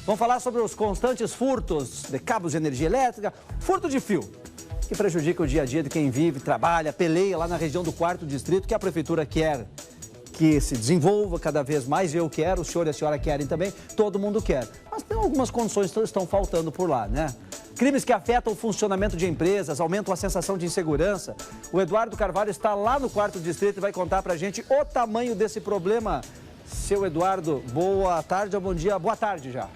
Vamos falar sobre os constantes furtos de cabos de energia elétrica, furto de fio, que prejudica o dia a dia de quem vive, trabalha, peleia lá na região do 4º Distrito, que a Prefeitura quer que se desenvolva cada vez mais. Eu quero, o senhor e a senhora querem também, todo mundo quer. Mas tem algumas condições que estão faltando por lá, né? Crimes que afetam o funcionamento de empresas, aumentam a sensação de insegurança. O Eduardo Carvalho está lá no 4º Distrito e vai contar pra gente o tamanho desse problema. Seu Eduardo, boa tarde ou bom dia? Boa tarde já.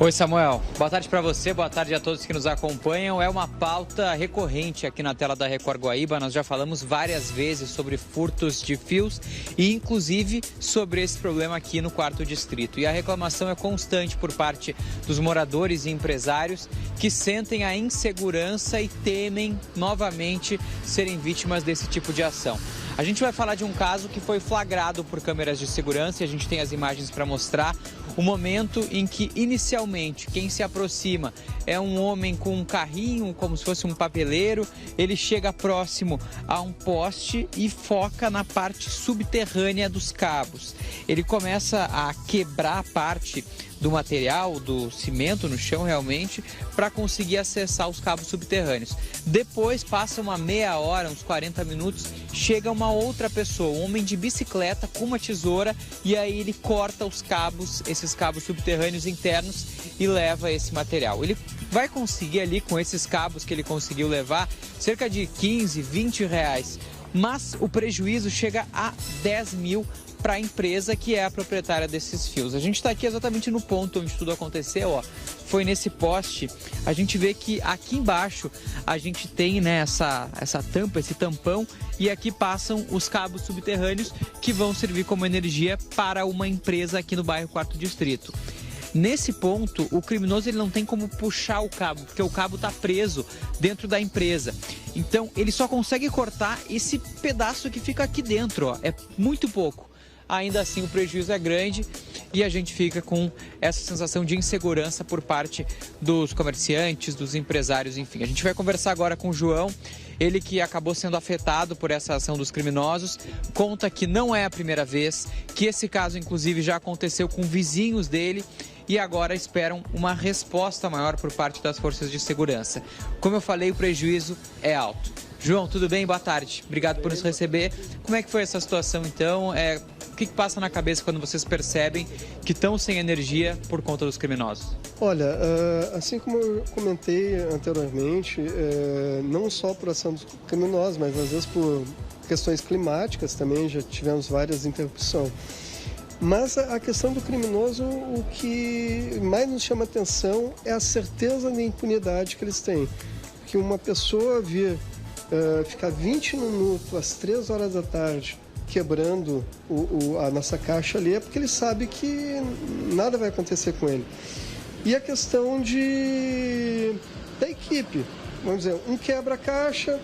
Oi, Samuel. Boa tarde para você, boa tarde a todos que nos acompanham. É uma pauta recorrente aqui na tela da Record Guaíba. Nós já falamos várias vezes sobre furtos de fios e, inclusive, sobre esse problema aqui no 4º Distrito. E a reclamação é constante por parte dos moradores e empresários que sentem a insegurança e temem novamente serem vítimas desse tipo de ação. A gente vai falar de um caso que foi flagrado por câmeras de segurança e a gente tem as imagens para mostrar. O momento em que, inicialmente, quem se aproxima é um homem com um carrinho, como se fosse um papeleiro. Ele chega próximo a um poste e foca na parte subterrânea dos cabos. Ele começa a quebrar parte do material, do cimento no chão realmente, para conseguir acessar os cabos subterrâneos. Depois, passa uma meia hora, uns 40 minutos, chega uma outra pessoa, um homem de bicicleta com uma tesoura, e aí ele corta os cabos, esses cabos subterrâneos internos, e leva esse material. Ele vai conseguir ali, com esses cabos que ele conseguiu levar, cerca de 15, 20 reais. Mas o prejuízo chega a 10 mil para a empresa que é a proprietária desses fios. A gente está aqui exatamente no ponto onde tudo aconteceu, ó. Foi nesse poste. A gente vê que aqui embaixo a gente tem, né, essa tampa, esse tampão, e aqui passam os cabos subterrâneos que vão servir como energia para uma empresa aqui no bairro 4º Distrito. Nesse ponto, o criminoso ele não tem como puxar o cabo, porque o cabo está preso dentro da empresa. Então, ele só consegue cortar esse pedaço que fica aqui dentro, ó. É muito pouco. Ainda assim, o prejuízo é grande e a gente fica com essa sensação de insegurança por parte dos comerciantes, dos empresários, enfim. A gente vai conversar agora com o João, ele que acabou sendo afetado por essa ação dos criminosos, conta que não é a primeira vez, que esse caso, inclusive, já aconteceu com vizinhos dele e agora esperam uma resposta maior por parte das forças de segurança. Como eu falei, o prejuízo é alto. João, tudo bem? Boa tarde. Obrigado por nos receber. Como é que foi essa situação, então? O que passa na cabeça quando vocês percebem que estão sem energia por conta dos criminosos? Olha, assim como eu comentei anteriormente, não só por ação dos criminosos, mas às vezes por questões climáticas também, já tivemos várias interrupções. Mas a questão do criminoso, o que mais nos chama atenção é a certeza da impunidade que eles têm. Que uma pessoa vir ficar 20 minutos às 3 horas da tarde quebrando a nossa caixa ali é porque ele sabe que nada vai acontecer com ele. E a questão da equipe, vamos dizer, um quebra a caixa,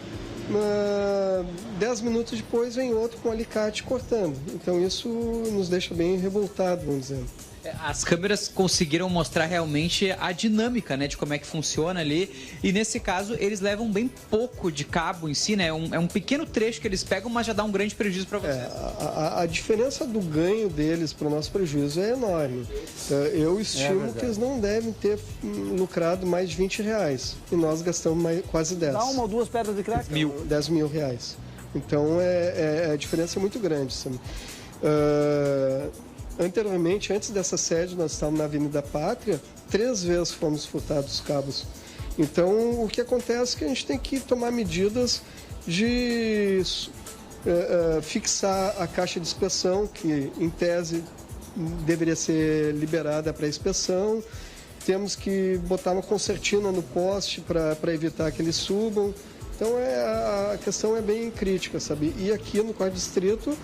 10 minutos depois vem outro com um alicate cortando. Então isso nos deixa bem revoltados, vamos dizer. As câmeras conseguiram mostrar realmente a dinâmica, né, de como é que funciona ali. E nesse caso, eles levam bem pouco de cabo em si, né? É um pequeno trecho que eles pegam, mas já dá um grande prejuízo para vocês. A diferença do ganho deles para o nosso prejuízo é enorme. Eu estimo que eles não devem ter lucrado mais de 20 reais. E nós gastamos quase 10. Dá uma ou duas pedras de crack? 10 mil reais. Então, a diferença é muito grande, sabe? Anteriormente, antes dessa sede, nós estávamos na Avenida Pátria, 3 vezes fomos furtados os cabos. Então, o que acontece é que a gente tem que tomar medidas de fixar a caixa de inspeção, que em tese deveria ser liberada para inspeção. Temos que botar uma concertina no poste para evitar que eles subam. Então, a questão é bem crítica, sabe? E aqui no 4º Distrito,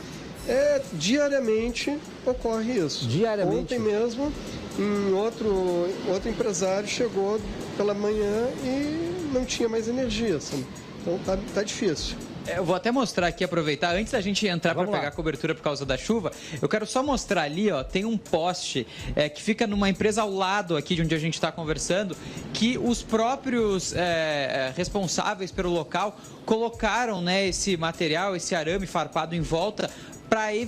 diariamente ocorre isso. Diariamente? Ontem mesmo, outro empresário chegou pela manhã e não tinha mais energia, sabe? Então tá difícil. Eu vou até mostrar aqui, aproveitar, antes da gente entrar para pegar cobertura por causa da chuva, eu quero só mostrar ali, ó, tem um poste que fica numa empresa ao lado aqui de onde a gente está conversando, que os próprios responsáveis pelo local colocaram, né, esse material, esse arame farpado em volta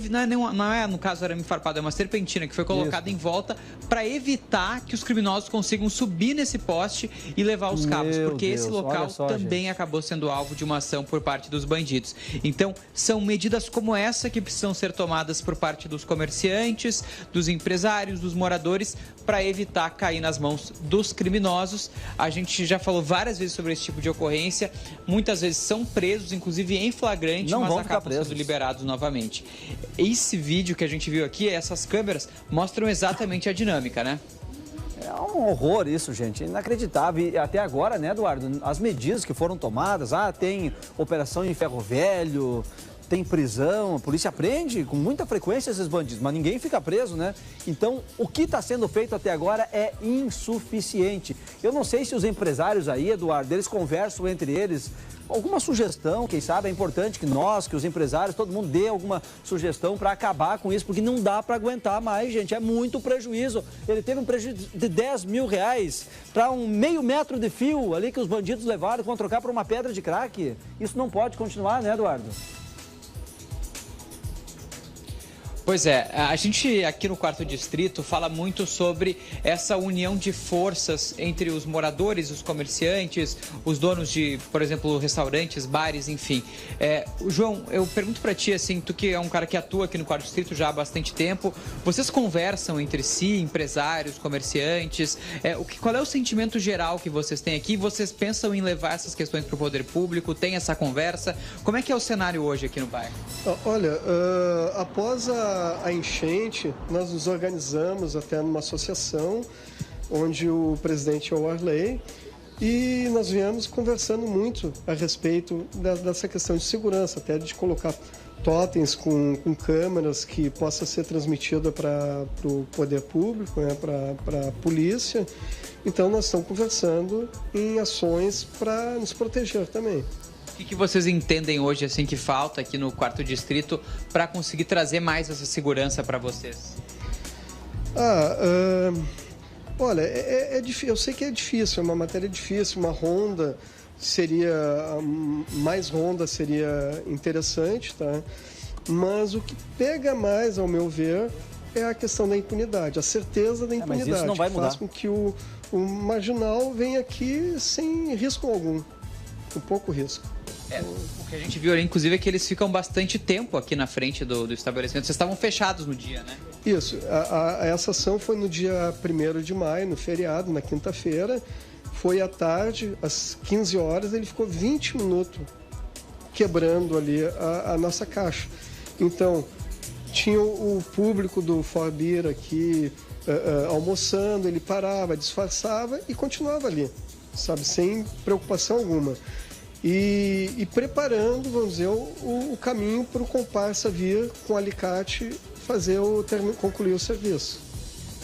não é no caso arame farpado, é uma serpentina que foi colocada em volta para evitar que os criminosos consigam subir nesse poste e levar os cabos, porque esse local também acabou sendo alvo de uma ação por parte dos bandidos. Então, são medidas como essa que precisam ser tomadas por parte dos comerciantes, dos empresários, dos moradores, para evitar cair nas mãos dos criminosos. A gente já falou várias vezes sobre esse tipo de ocorrência, muitas vezes são presos, inclusive em flagrante, mas acabam sendo liberados novamente. Esse vídeo que a gente viu aqui, essas câmeras, mostram exatamente a dinâmica, né? É um horror isso, gente, inacreditável. E até agora, né, Eduardo, as medidas que foram tomadas, tem operação em ferro velho, tem prisão, a polícia prende com muita frequência esses bandidos, mas ninguém fica preso, né? Então, o que está sendo feito até agora é insuficiente. Eu não sei se os empresários aí, Eduardo, eles conversam entre eles, alguma sugestão, quem sabe é importante que nós, que os empresários, todo mundo dê alguma sugestão para acabar com isso, porque não dá para aguentar mais, gente, é muito prejuízo. Ele teve um prejuízo de 10 mil reais para um meio metro de fio ali que os bandidos levaram, vão trocar por uma pedra de crack. Isso não pode continuar, né, Eduardo? Pois é, a gente aqui no 4º Distrito fala muito sobre essa união de forças entre os moradores, os comerciantes, os donos de, por exemplo, restaurantes, bares, enfim. João, eu pergunto para ti, assim, tu que é um cara que atua aqui no 4º Distrito já há bastante tempo, vocês conversam entre si, empresários, comerciantes, qual é o sentimento geral que vocês têm aqui? Vocês pensam em levar essas questões para o poder público? Tem essa conversa? Como é que é o cenário hoje aqui no bairro? Olha, após a enchente, nós nos organizamos até numa associação, onde o presidente é o Arley, e nós viemos conversando muito a respeito dessa questão de segurança, até de colocar totens com câmeras que possa ser transmitida para o poder público, né, para a polícia. Então, nós estamos conversando em ações para nos proteger também. O que vocês entendem hoje assim que falta aqui no 4º Distrito para conseguir trazer mais essa segurança para vocês? Olha, eu sei que é difícil, é uma matéria difícil, uma ronda mais ronda seria interessante, tá? Mas o que pega mais, ao meu ver, é a questão da impunidade, a certeza da impunidade, mas isso não vai mudar. Que faz com que o marginal venha aqui sem risco algum, com pouco risco. O que a gente viu ali, inclusive, é que eles ficam bastante tempo aqui na frente do estabelecimento. Vocês estavam fechados no dia, né? Isso. Essa ação foi no dia 1º de maio, no feriado, na quinta-feira. Foi à tarde, às 15 horas, ele ficou 20 minutos quebrando ali a nossa caixa. Então, tinha o público do Forbir aqui almoçando, ele parava, disfarçava e continuava ali, sabe, sem preocupação alguma. E preparando, vamos dizer, o caminho para o comparsa vir com o alicate concluir o serviço.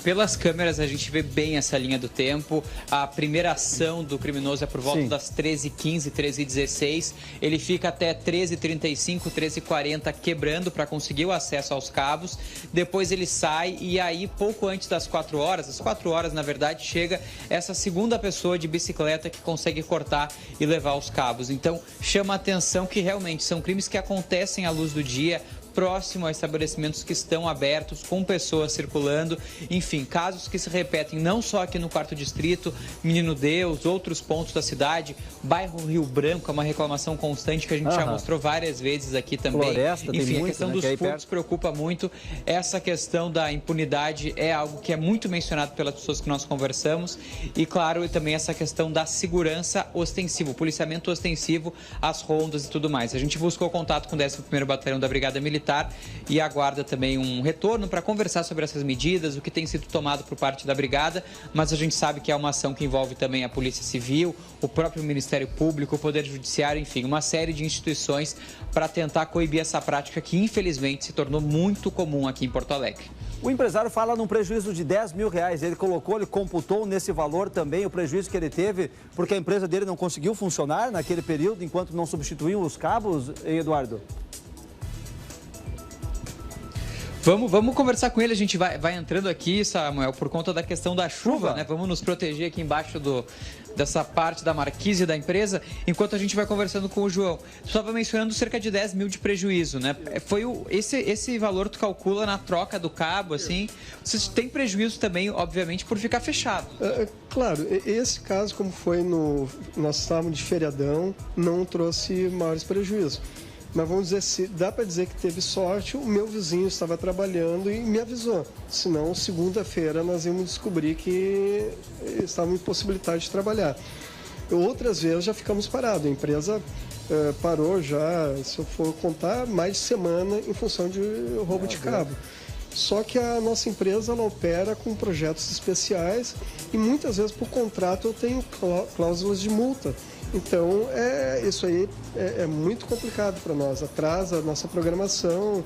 Pelas câmeras a gente vê bem essa linha do tempo. A primeira ação do criminoso é por volta das 13h15, 13h16. Ele fica até 13h35, 13h40 quebrando para conseguir o acesso aos cabos. Depois ele sai e aí, pouco antes das 4 horas, às 4 horas na verdade, chega essa segunda pessoa de bicicleta que consegue cortar e levar os cabos. Então chama a atenção que realmente são crimes que acontecem à luz do dia, próximo a estabelecimentos que estão abertos, com pessoas circulando, enfim, casos que se repetem não só aqui no 4º Distrito, Menino Deus, outros pontos da cidade, bairro Rio Branco, é uma reclamação constante que a gente já mostrou várias vezes aqui também. Floresta, enfim, tem muito, a questão dos furtos preocupa muito, essa questão da impunidade é algo que é muito mencionado pelas pessoas que nós conversamos e, claro, também essa questão da segurança ostensiva, o policiamento ostensivo, as rondas e tudo mais. A gente buscou contato com o 11º Batalhão da Brigada Militar e aguarda também um retorno para conversar sobre essas medidas, o que tem sido tomado por parte da Brigada, mas a gente sabe que é uma ação que envolve também a Polícia Civil, o próprio Ministério Público, o Poder Judiciário, enfim, uma série de instituições para tentar coibir essa prática que, infelizmente, se tornou muito comum aqui em Porto Alegre. O empresário fala num prejuízo de 10 mil reais. Ele computou nesse valor também o prejuízo que ele teve, porque a empresa dele não conseguiu funcionar naquele período, enquanto não substituíam os cabos, Eduardo? Vamos conversar com ele, a gente vai entrando aqui, Samuel, por conta da questão da chuva, né? Vamos nos proteger aqui embaixo dessa parte da marquise da empresa, enquanto a gente vai conversando com o João. Tu estava mencionando cerca de 10 mil de prejuízo, né? Foi esse valor tu calcula na troca do cabo, assim, vocês têm prejuízo também, obviamente, por ficar fechado. Claro, esse caso, como foi nós estávamos de feriadão, não trouxe maiores prejuízos. Mas vamos dizer, dá para dizer que teve sorte, o meu vizinho estava trabalhando e me avisou. Senão, segunda-feira, nós íamos descobrir que estava impossibilitado de trabalhar. Outras vezes já ficamos parados. A empresa parou já, se eu for contar, mais de semana em função de roubo de cabo. Só que a nossa empresa ela opera com projetos especiais e muitas vezes, por contrato, eu tenho cláusulas de multa. Então, isso aí é muito complicado para nós, atrasa a nossa programação,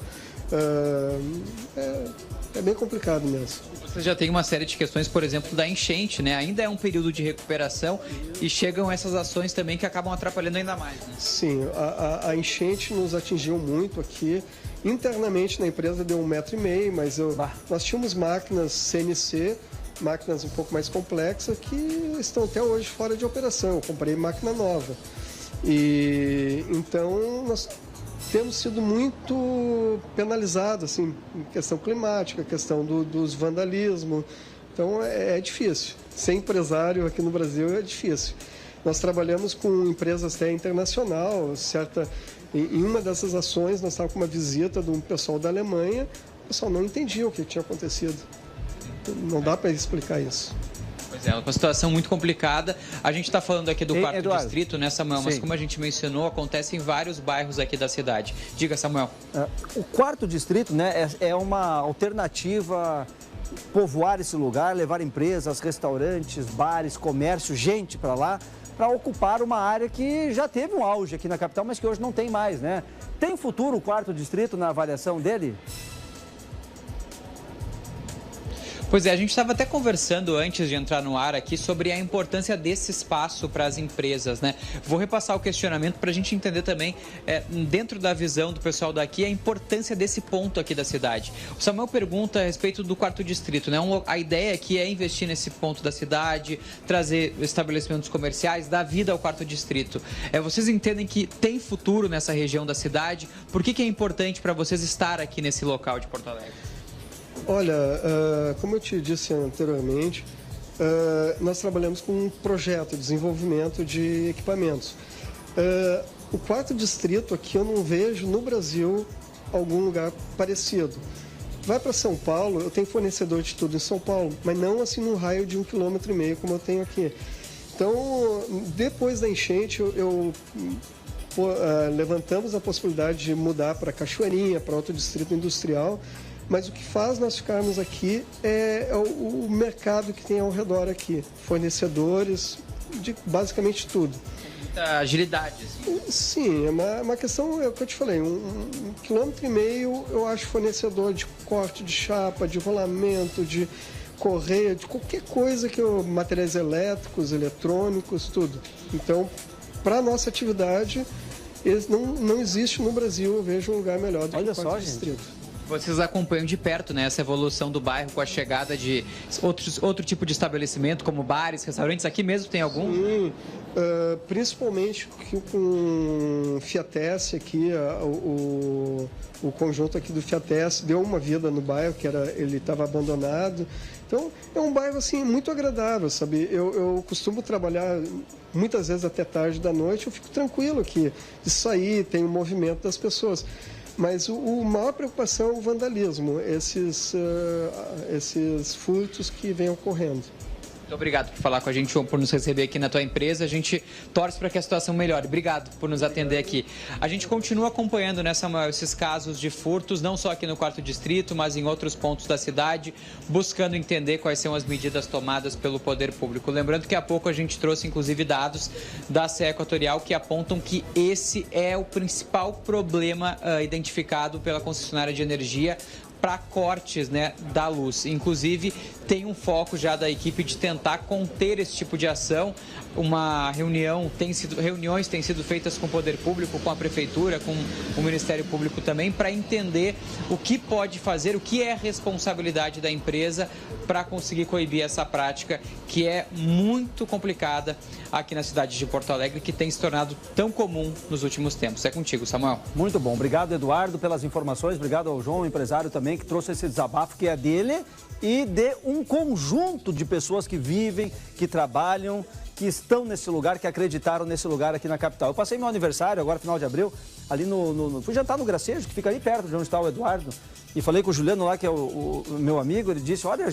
é bem complicado mesmo. Você já tem uma série de questões, por exemplo, da enchente, né? Ainda é um período de recuperação e chegam essas ações também que acabam atrapalhando ainda mais, né? Sim, a enchente nos atingiu muito aqui. Internamente na empresa deu 1,5 m, mas nós tínhamos máquinas CNC, máquinas um pouco mais complexas que estão até hoje fora de operação. Eu comprei máquina nova. E então nós temos sido muito penalizados assim, em questão climática, questão dos vandalismos. Então é difícil. Ser empresário aqui no Brasil é difícil. Nós trabalhamos com empresas até internacional, em uma dessas ações nós estávamos com uma visita de um pessoal da Alemanha, o pessoal não entendia o que tinha acontecido. Não dá para explicar isso. Pois é, uma situação muito complicada. A gente está falando aqui do quarto distrito, né, Samuel? Mas como a gente mencionou, acontece em vários bairros aqui da cidade. Diga, Samuel. O quarto distrito, né, é uma alternativa, povoar esse lugar, levar empresas, restaurantes, bares, comércio, gente para lá, para ocupar uma área que já teve um auge aqui na capital, mas que hoje não tem mais, né? Tem futuro o quarto distrito na avaliação dele? Pois é, a gente estava até conversando antes de entrar no ar aqui sobre a importância desse espaço para as empresas, né? Vou repassar o questionamento para a gente entender também, dentro da visão do pessoal daqui, a importância desse ponto aqui da cidade. O Samuel pergunta a respeito do quarto distrito, né? A ideia aqui é investir nesse ponto da cidade, trazer estabelecimentos comerciais, dar vida ao quarto distrito. Vocês entendem que tem futuro nessa região da cidade? Por que é importante para vocês estar aqui nesse local de Porto Alegre? Olha, como eu te disse anteriormente, nós trabalhamos com um projeto de desenvolvimento de equipamentos. O quarto distrito aqui eu não vejo no Brasil algum lugar parecido. Vai para São Paulo, eu tenho fornecedor de tudo em São Paulo, mas não assim num raio de 1,5 km como eu tenho aqui. Então, depois da enchente, levantamos a possibilidade de mudar para Cachoeirinha, para outro distrito industrial. Mas o que faz nós ficarmos aqui é o mercado que tem ao redor aqui. Fornecedores de basicamente tudo. Muita agilidade, assim. Sim, é uma questão, é o que eu te falei, 1,5 km eu acho fornecedor de corte de chapa, de rolamento, de correia, de qualquer coisa materiais elétricos, eletrônicos, tudo. Então, para a nossa atividade, não existe no Brasil, eu vejo um lugar melhor do que o quarto distrito. Vocês acompanham de perto, né, essa evolução do bairro com a chegada de outro tipo de estabelecimento, como bares, restaurantes. Aqui mesmo tem algum? Sim, principalmente com o Fiatesse aqui, o conjunto aqui do Fiatesse deu uma vida no bairro, ele estava abandonado. Então, é um bairro assim, muito agradável, sabe? Eu costumo trabalhar muitas vezes até tarde da noite, eu fico tranquilo aqui de sair, tem o movimento das pessoas. Mas a maior preocupação é o vandalismo, esses furtos que vêm ocorrendo. Muito obrigado por falar com a gente, João, por nos receber aqui na tua empresa. A gente torce para que a situação melhore. Obrigado por nos atender aqui. A gente continua acompanhando, né, Samuel, esses casos de furtos, não só aqui no quarto distrito, mas em outros pontos da cidade, buscando entender quais são as medidas tomadas pelo poder público. Lembrando que há pouco a gente trouxe, inclusive, dados da CE Equatorial que apontam que esse é o principal problema identificado pela concessionária de energia para cortes, né, da luz. Inclusive, tem um foco já da equipe de tentar conter esse tipo de ação. Reuniões têm sido feitas com o Poder Público, com a Prefeitura, com o Ministério Público também, para entender o que pode fazer, o que é responsabilidade da empresa para conseguir coibir essa prática que é muito complicada aqui na cidade de Porto Alegre, que tem se tornado tão comum nos últimos tempos. É contigo, Samuel. Muito bom. Obrigado, Eduardo, pelas informações. Obrigado ao João, empresário também, que trouxe esse desabafo que é dele e de um conjunto de pessoas que vivem, que trabalham, que estão nesse lugar, que acreditaram nesse lugar aqui na capital. Eu passei meu aniversário, agora final de abril, ali fui jantar no Gracejo, que fica ali perto de onde está o Eduardo, e falei com o Juliano lá, que é o meu amigo, ele disse, olha,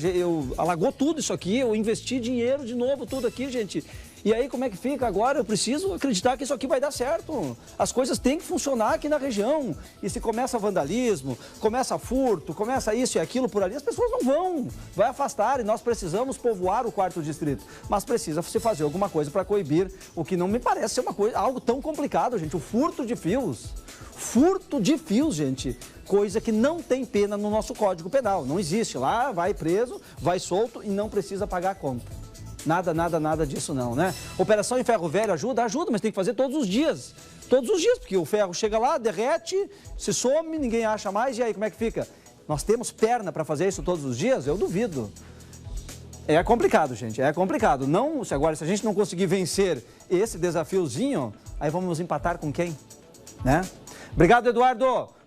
alagou tudo isso aqui, eu investi dinheiro de novo, tudo aqui, gente. E aí, como é que fica agora? Eu preciso acreditar que isso aqui vai dar certo. As coisas têm que funcionar aqui na região. E se começa vandalismo, começa furto, começa isso e aquilo por ali, as pessoas não vão. Vai afastar e nós precisamos povoar o 4º distrito. Mas precisa se fazer alguma coisa para coibir o que não me parece ser algo tão complicado, gente. O furto de fios. Furto de fios, gente. Coisa que não tem pena no nosso Código Penal. Não existe. Lá vai preso, vai solto e não precisa pagar a conta. Nada disso não, né? Operação em ferro velho ajuda, mas tem que fazer todos os dias. Todos os dias, porque o ferro chega lá, derrete, se some, ninguém acha mais, e aí como é que fica? Nós temos perna para fazer isso todos os dias? Eu duvido. É complicado, gente, é complicado. Se a gente não conseguir vencer esse desafiozinho, aí vamos empatar com quem? Né? Obrigado, Eduardo!